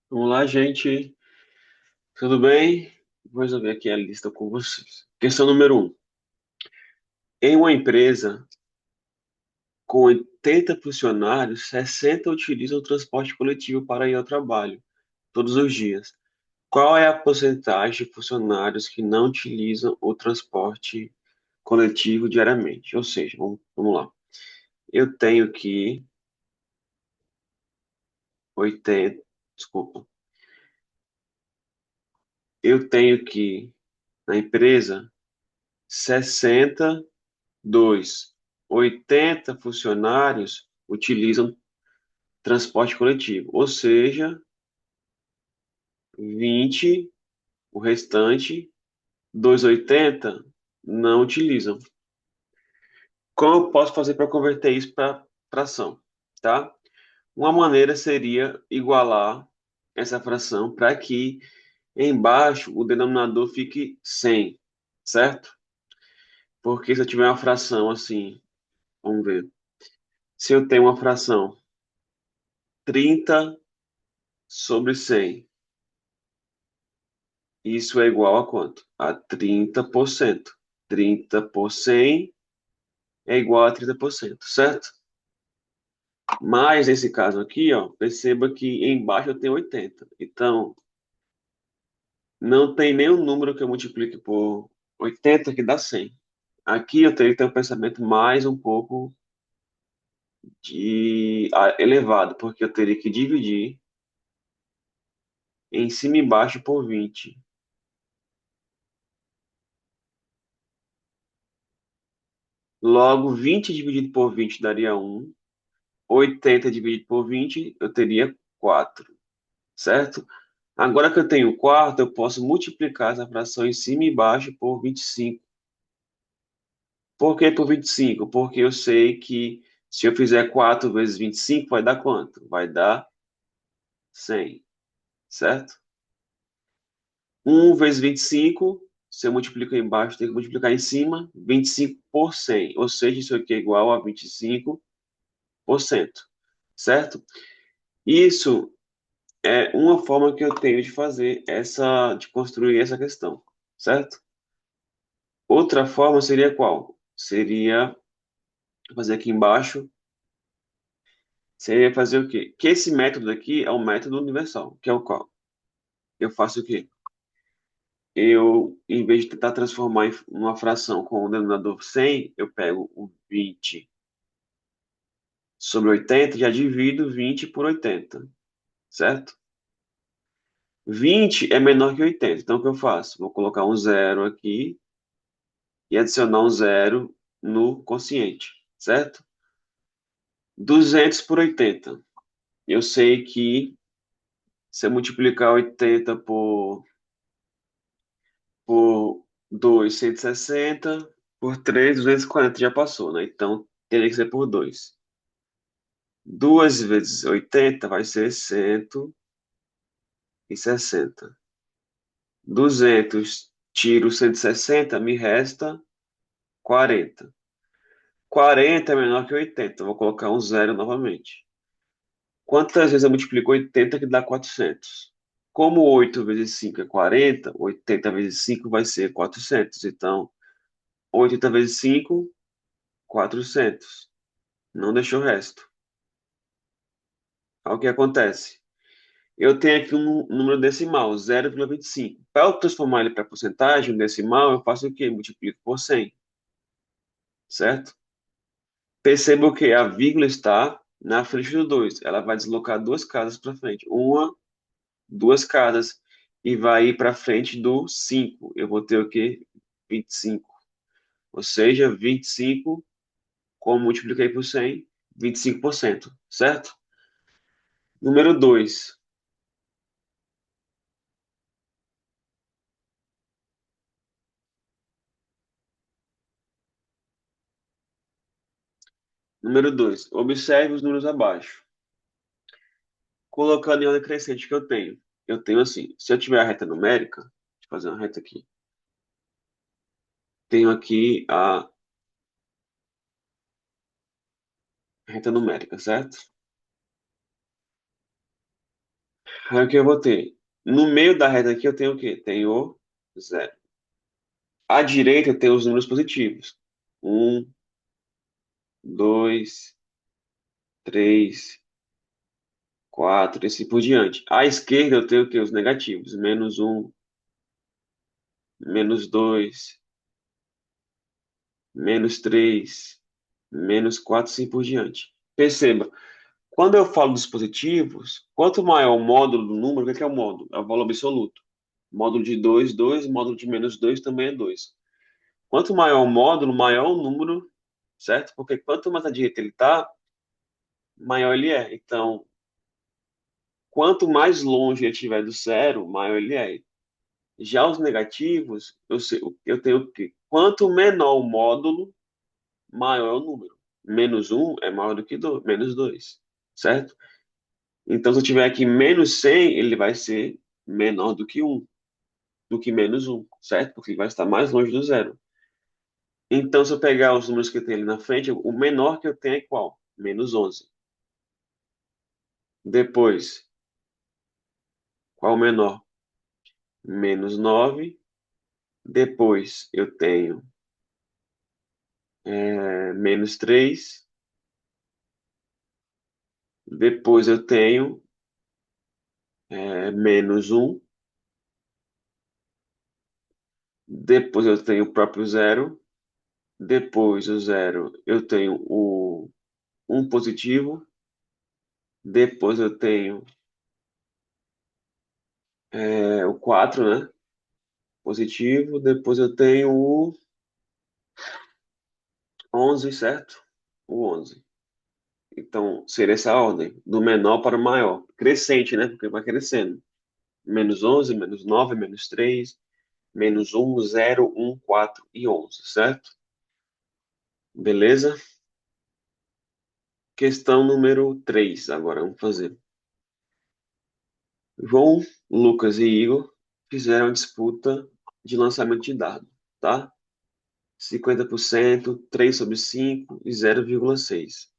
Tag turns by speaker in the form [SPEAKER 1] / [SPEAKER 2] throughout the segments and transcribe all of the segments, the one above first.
[SPEAKER 1] Vamos lá, gente. Tudo bem? Vou resolver aqui a lista com vocês. Questão número um. Em uma empresa com 80 funcionários, 60 utilizam o transporte coletivo para ir ao trabalho todos os dias. Qual é a porcentagem de funcionários que não utilizam o transporte coletivo diariamente? Ou seja, vamos lá. Eu tenho que 80, desculpa. Eu tenho que na empresa 62, 80 funcionários utilizam transporte coletivo, ou seja, 20, o restante, 280 não utilizam. Como eu posso fazer para converter isso para fração? Tá? Uma maneira seria igualar essa fração para que embaixo o denominador fique 100, certo? Porque se eu tiver uma fração assim, vamos ver. Se eu tenho uma fração 30 sobre 100, isso é igual a quanto? A 30%. 30 por 100 é igual a 30%, certo? Mas nesse caso aqui, ó, perceba que embaixo eu tenho 80. Então, não tem nenhum número que eu multiplique por 80 que dá 100. Aqui eu teria que ter um pensamento mais um pouco elevado, porque eu teria que dividir em cima e embaixo por 20. Logo, 20 dividido por 20 daria 1. 80 dividido por 20, eu teria 4, certo? Agora que eu tenho 4, eu posso multiplicar essa fração em cima e embaixo por 25. Por que por 25? Porque eu sei que se eu fizer 4 vezes 25, vai dar quanto? Vai dar 100, certo? 1 vezes 25, se eu multiplico aí embaixo, tem que multiplicar em cima, 25 por 100. Ou seja, isso aqui é igual a 25%, certo? Isso é uma forma que eu tenho de fazer de construir essa questão, certo? Outra forma seria qual? Seria fazer aqui embaixo, seria fazer o quê? Que esse método aqui é um método universal, que é o qual? Eu faço o quê? Eu, em vez de tentar transformar em uma fração com o denominador 100, eu pego o 20 sobre 80 e já divido 20 por 80, certo? 20 é menor que 80, então o que eu faço? Vou colocar um zero aqui e adicionar um zero no quociente, certo? 200 por 80. Eu sei que se eu multiplicar 80 por 2, 160, por 3, 240 já passou, né? Então, teria que ser por 2. 2 vezes 80 vai ser 160. 200 tiro 160, me resta 40. 40 é menor que 80, vou colocar um zero novamente. Quantas vezes eu multiplico 80 que dá 400? Como 8 vezes 5 é 40, 80 vezes 5 vai ser 400. Então, 80 vezes 5, 400. Não deixou o resto. Aí o que acontece? Eu tenho aqui um número decimal, 0,25. Para eu transformar ele para porcentagem, um decimal, eu faço o quê? Multiplico por 100, certo? Perceba que a vírgula está na frente do 2. Ela vai deslocar duas casas para frente. Duas casas. E vai ir para frente do 5. Eu vou ter o quê? 25. Ou seja, 25, como multipliquei por 100, 25%, certo? Número 2. Número 2. Observe os números abaixo. Colocando em ordem crescente que eu tenho. Eu tenho assim, se eu tiver a reta numérica, deixa eu fazer uma reta aqui. Tenho aqui a reta numérica, certo? Aí o que eu vou ter? No meio da reta aqui eu tenho o quê? Tenho zero. À direita eu tenho os números positivos. Um, dois, três, quatro, e assim por diante. À esquerda eu tenho o quê? Os negativos. Menos um, menos dois, menos três, menos quatro, assim por diante. Perceba, quando eu falo dos positivos, quanto maior o módulo do número, o que é o módulo? É o valor absoluto. Módulo de 2 2, módulo de menos 2 também é 2. Quanto maior o módulo, maior o número, certo? Porque quanto mais à direita ele está, maior ele é. Então, quanto mais longe ele estiver do zero, maior ele é. Já os negativos, eu tenho que, quanto menor o módulo, maior é o número. Menos um é maior do que dois, menos 2, certo? Então, se eu tiver aqui menos 100, ele vai ser menor do que um, do que menos um, certo? Porque ele vai estar mais longe do zero. Então, se eu pegar os números que eu tenho ali na frente, o menor que eu tenho é qual? Menos 11. Depois, qual o menor? Menos 9. Depois, eu tenho menos 3. Depois, eu tenho menos um. Depois, eu tenho o próprio zero. Depois, o zero, eu tenho o um positivo. Depois, eu tenho o 4, né? Positivo. Depois, eu tenho o 11, certo? O 11. Então, seria essa a ordem, do menor para o maior. Crescente, né? Porque vai crescendo. Menos 11, menos 9, menos 3, menos um, 0, 1, 4 e 11, certo? Beleza? Questão número 3. Agora, vamos fazer. João, Lucas e Igor fizeram a disputa de lançamento de dado, tá? 50%, 3 sobre 5 e 0,6.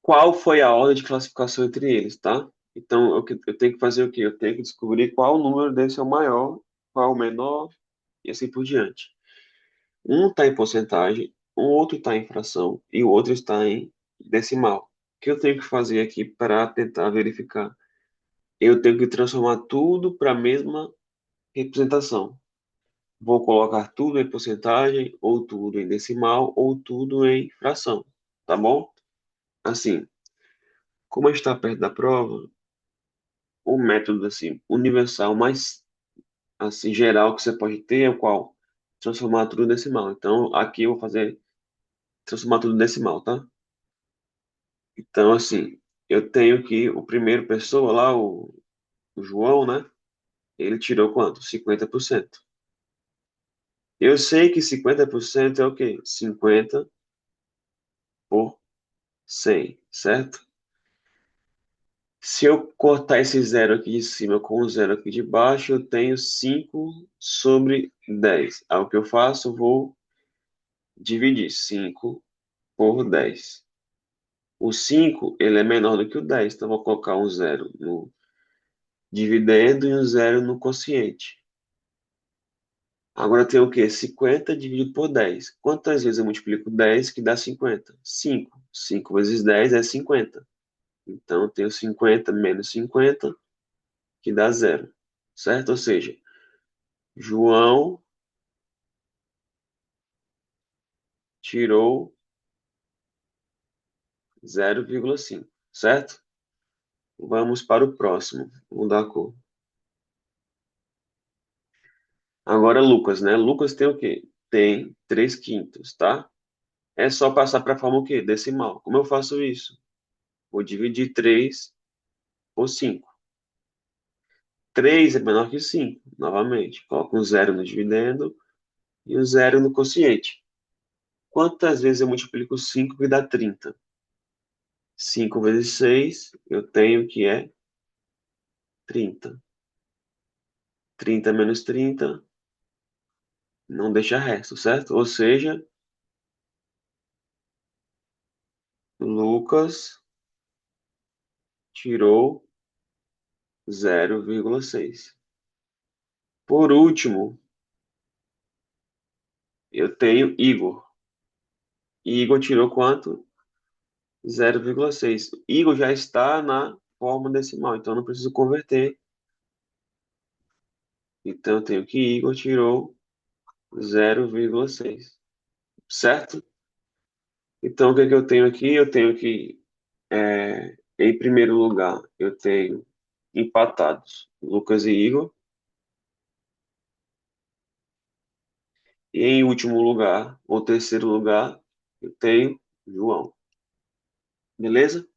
[SPEAKER 1] Qual foi a ordem de classificação entre eles, tá? Então, eu tenho que fazer o quê? Eu tenho que descobrir qual número desse é o maior, qual o menor, e assim por diante. Um está em porcentagem, o outro está em fração e o outro está em decimal. O que eu tenho que fazer aqui para tentar verificar? Eu tenho que transformar tudo para a mesma representação. Vou colocar tudo em porcentagem, ou tudo em decimal, ou tudo em fração, tá bom? Assim, como a gente está perto da prova, o método assim universal mais assim geral que você pode ter é o qual? Transformar tudo em decimal. Então, aqui eu vou fazer transformar tudo em decimal, tá? Então, assim, eu tenho que o primeiro pessoa lá, o João, né? Ele tirou quanto? 50%. Eu sei que 50% é o quê? 50 por 100, certo? Se eu cortar esse zero aqui de cima com o zero aqui de baixo, eu tenho 5 sobre 10. Aí o que eu faço? Eu vou dividir 5 por 10. O 5 ele é menor do que o 10, então eu vou colocar um zero no dividendo e um zero no quociente. Agora tem o quê? 50 dividido por 10. Quantas vezes eu multiplico 10 que dá 50? 5. 5 vezes 10 é 50. Então eu tenho 50 menos 50, que dá zero. Certo? Ou seja, João tirou 0,5. Certo? Vamos para o próximo. Vamos dar a cor. Agora Lucas, né? Lucas tem o quê? Tem 3 quintos, tá? É só passar para a forma o quê? Decimal. Como eu faço isso? Vou dividir 3 por 5. 3 é menor que 5. Novamente, coloco um zero no dividendo e um zero no quociente. Quantas vezes eu multiplico 5 que dá 30? 5 vezes 6, eu tenho que é 30. 30 menos 30 não deixa resto, certo? Ou seja, Lucas tirou 0,6. Por último, eu tenho Igor. Igor tirou quanto? 0,6. Igor já está na forma decimal, então eu não preciso converter. Então eu tenho que Igor tirou 0,6. Certo? Então o que é que eu tenho aqui? Eu tenho que, em primeiro lugar, eu tenho empatados Lucas e Igor. E em último lugar, ou terceiro lugar, eu tenho João. Beleza?